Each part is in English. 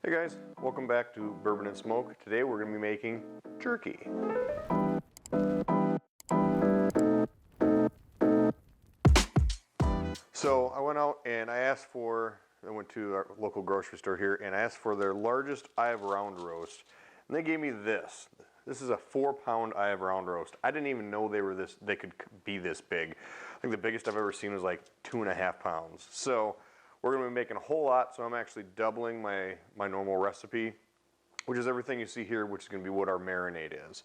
Hey guys, welcome back to Bourbon and Smoke. Today we're going to be making jerky. So I went out and I went to our local grocery store here and I asked for their largest eye of round roast. And they gave me this. This is a 4-pound eye of round roast. I didn't even know they could be this big. I think the biggest I've ever seen was like 2.5 pounds. So we're going to be making a whole lot, so I'm actually doubling my normal recipe, which is everything you see here, which is going to be what our marinade is.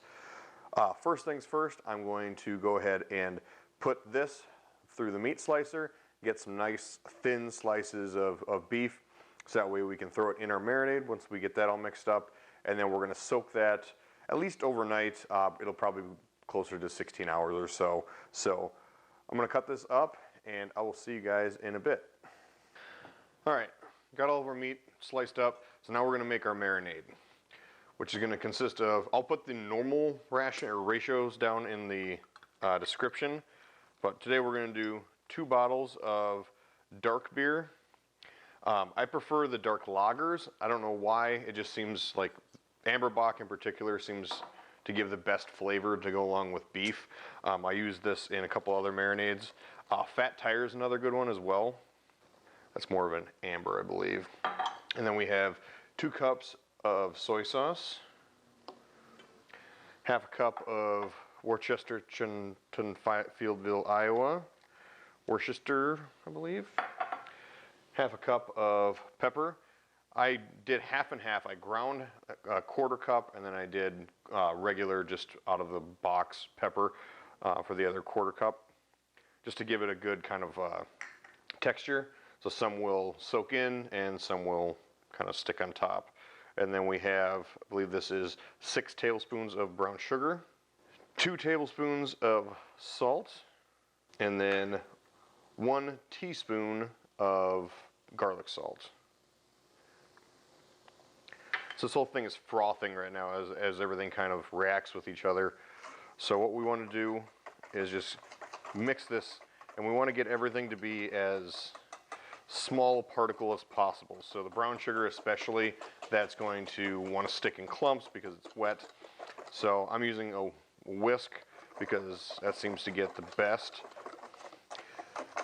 First things first, I'm going to go ahead and put this through the meat slicer, get some nice thin slices of beef, so that way we can throw it in our marinade once we get that all mixed up, and then we're going to soak that at least overnight. It'll probably be closer to 16 hours or so. So I'm going to cut this up, and I will see you guys in a bit. All right, got all of our meat sliced up, so now we're going to make our marinade, which is going to consist of, I'll put the normal ration or ratios down in the description, but today we're going to do 2 bottles of dark beer. I prefer the dark lagers. I don't know why, it just seems like Amberbach in particular seems to give the best flavor to go along with beef. I use this in a couple other marinades. Fat Tire is another good one as well. That's more of an amber, I believe. And then we have 2 cups of soy sauce, half a cup of Worcestershire Fieldville, Iowa, Worcester, I believe, half a cup of pepper. I did half and half. I ground a 1/4 cup, and then I did regular, just out of the box pepper for the other 1/4 cup, just to give it a good kind of texture. So some will soak in and some will kind of stick on top. And then we have, I believe this is 6 tablespoons of brown sugar, 2 tablespoons of salt, and then 1 teaspoon of garlic salt. So this whole thing is frothing right now as everything kind of reacts with each other. So what we want to do is just mix this, and we want to get everything to be as small particle as possible. So the brown sugar especially, that's going to want to stick in clumps because it's wet. So I'm using a whisk because that seems to get the best.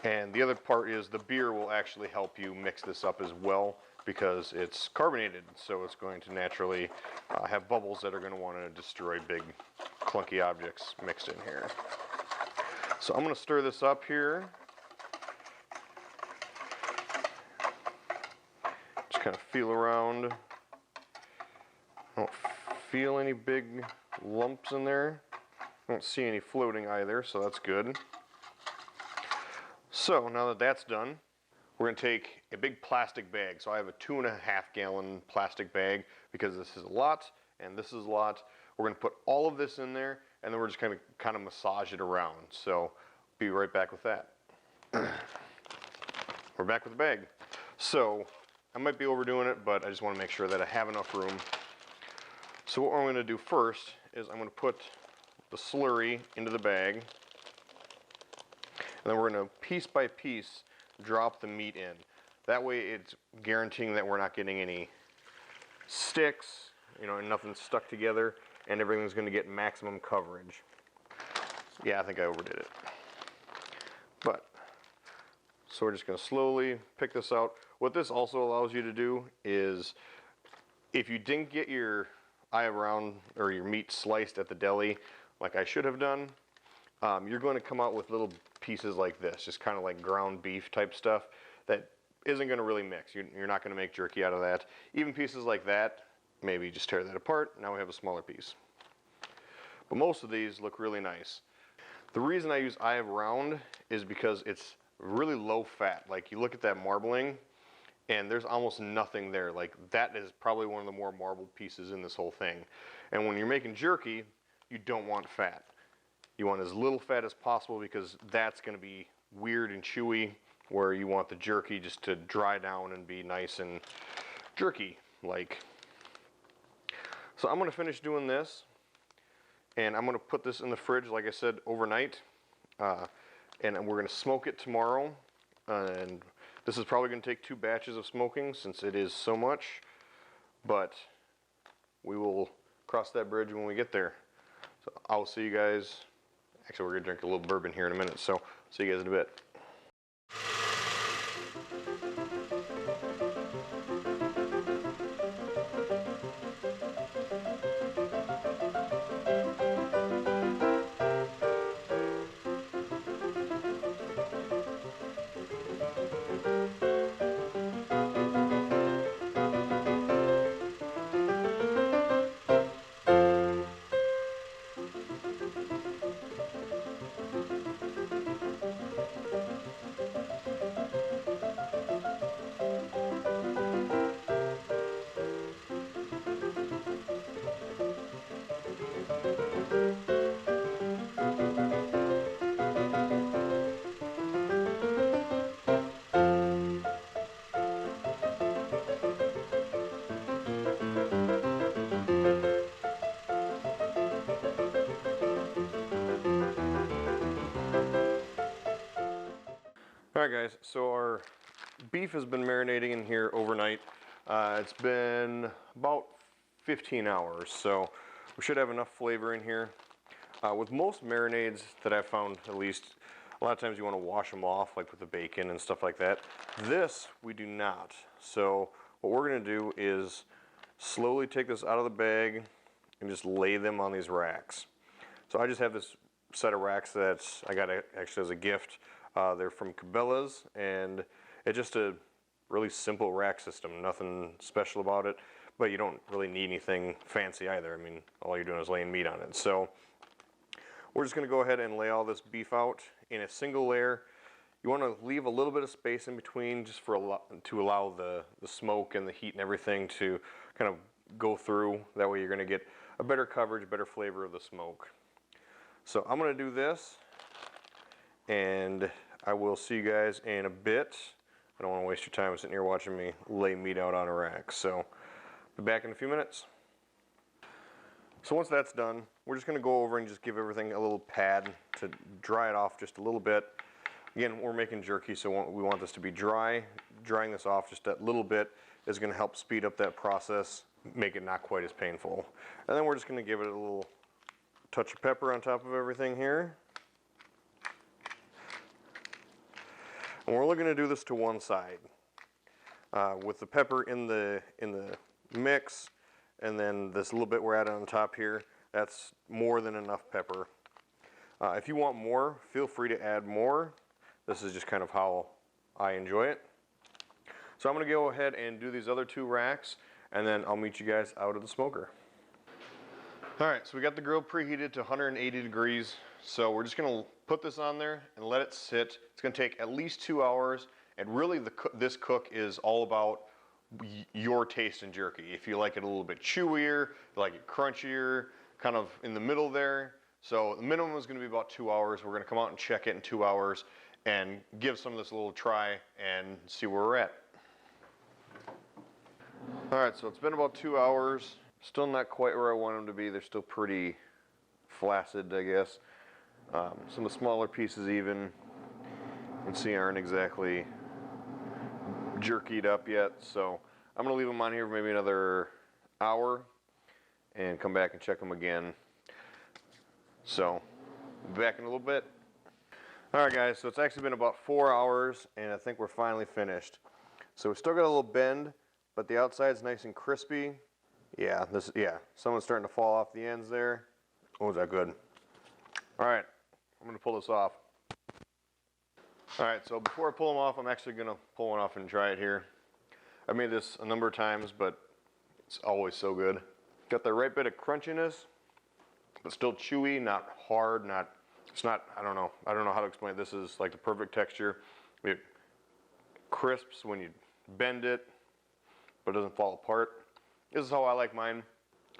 And the other part is the beer will actually help you mix this up as well because it's carbonated, so it's going to naturally have bubbles that are going to want to destroy big clunky objects mixed in here. So I'm going to stir this up here. Kind of feel around. I don't feel any big lumps in there. I don't see any floating either, so that's good. So now that that's done, we're going to take a big plastic bag. So I have a 2.5 gallon plastic bag because this is a lot and this is a lot. We're going to put all of this in there and then we're just kind of massage it around. So be right back with that. We're back with the bag. So I might be overdoing it, but I just want to make sure that I have enough room. So what I'm going to do first is I'm going to put the slurry into the bag, and then we're going to piece by piece drop the meat in. That way it's guaranteeing that we're not getting any sticks, and nothing stuck together, and everything's going to get maximum coverage. Yeah, I think I overdid it. So we're just going to slowly pick this out. What this also allows you to do is, if you didn't get your eye around or your meat sliced at the deli like I should have done, you're going to come out with little pieces like this, just kind of like ground beef type stuff that isn't going to really mix. You're not going to make jerky out of that. Even pieces like that, maybe just tear that apart. Now we have a smaller piece. But most of these look really nice. The reason I use eye of round is because it's really low fat. Like, you look at that marbling and there's almost nothing there. Like, that is probably one of the more marbled pieces in this whole thing. And when you're making jerky, you don't want fat. You want as little fat as possible because that's going to be weird and chewy, where you want the jerky just to dry down and be nice and jerky like. So I'm going to finish doing this, and I'm going to put this in the fridge, like I said, overnight. And we're going to smoke it tomorrow, and this is probably going to take 2 batches of smoking since it is so much. but we will cross that bridge when we get there. So I'll see you guys. Actually, we're gonna drink a little bourbon here in a minute, so see you guys in a bit. Alright guys, so our beef has been marinating in here overnight. It's been about 15 hours, so we should have enough flavor in here. With most marinades that I've found, at least, a lot of times you want to wash them off, like with the bacon and stuff like that. This, we do not. So what we're going to do is slowly take this out of the bag and just lay them on these racks. So I just have this set of racks that I got actually as a gift. They're from Cabela's, and it's just a really simple rack system, nothing special about it, but you don't really need anything fancy either. I mean, all you're doing is laying meat on it. So we're just going to go ahead and lay all this beef out in a single layer. You want to leave a little bit of space in between just to allow the smoke and the heat and everything to kind of go through. That way you're going to get a better coverage, better flavor of the smoke. So I'm going to do this, and I will see you guys in a bit. I don't want to waste your time sitting here watching me lay meat out on a rack. So be back in a few minutes. So once that's done, we're just going to go over and just give everything a little pad to dry it off just a little bit. Again, we're making jerky, so we want this to be dry. Drying this off just that little bit is going to help speed up that process, make it not quite as painful. And then we're just going to give it a little touch of pepper on top of everything here. And we're only going to do this to one side. With the pepper in the mix, and then this little bit we're adding on top here, that's more than enough pepper. If you want more, feel free to add more. This is just kind of how I enjoy it. So I'm going to go ahead and do these other two racks, and then I'll meet you guys out of the smoker. Alright, so we got the grill preheated to 180 degrees. So we're just going to put this on there and let it sit. It's going to take at least 2 hours, and really this cook is all about your taste in jerky. If you like it a little bit chewier, you like it crunchier, kind of in the middle there. So the minimum is going to be about 2 hours. We're going to come out and check it in 2 hours and give some of this a little try and see where we're at. Alright, so it's been about 2 hours. Still not quite where I want them to be. They're still pretty flaccid, I guess. Some of the smaller pieces even, you can see, aren't exactly jerkied up yet. So I'm going to leave them on here for maybe another hour and come back and check them again. So back in a little bit. Alright guys, so it's actually been about 4 hours, and I think we're finally finished. So we still got a little bend, but the outside's nice and crispy. Yeah, someone's starting to fall off the ends there. Oh, is that good? Alright, I'm going to pull this off. Alright, so before I pull them off, I'm actually going to pull one off and try it here. I've made this a number of times, but it's always so good. Got the right bit of crunchiness, but still chewy, not hard, it's not, I don't know how to explain it. This is like the perfect texture. It crisps when you bend it, but it doesn't fall apart. This is how I like mine.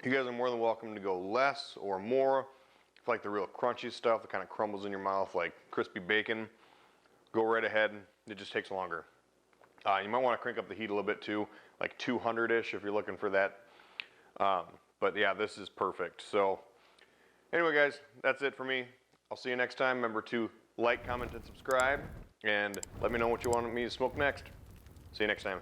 You guys are more than welcome to go less or more. If you like the real crunchy stuff that kind of crumbles in your mouth like crispy bacon, go right ahead. It just takes longer. You might want to crank up the heat a little bit too, like 200-ish if you're looking for that. But yeah, this is perfect. So anyway guys, that's it for me. I'll see you next time. Remember to like, comment, and subscribe, and let me know what you want me to smoke next. See you next time.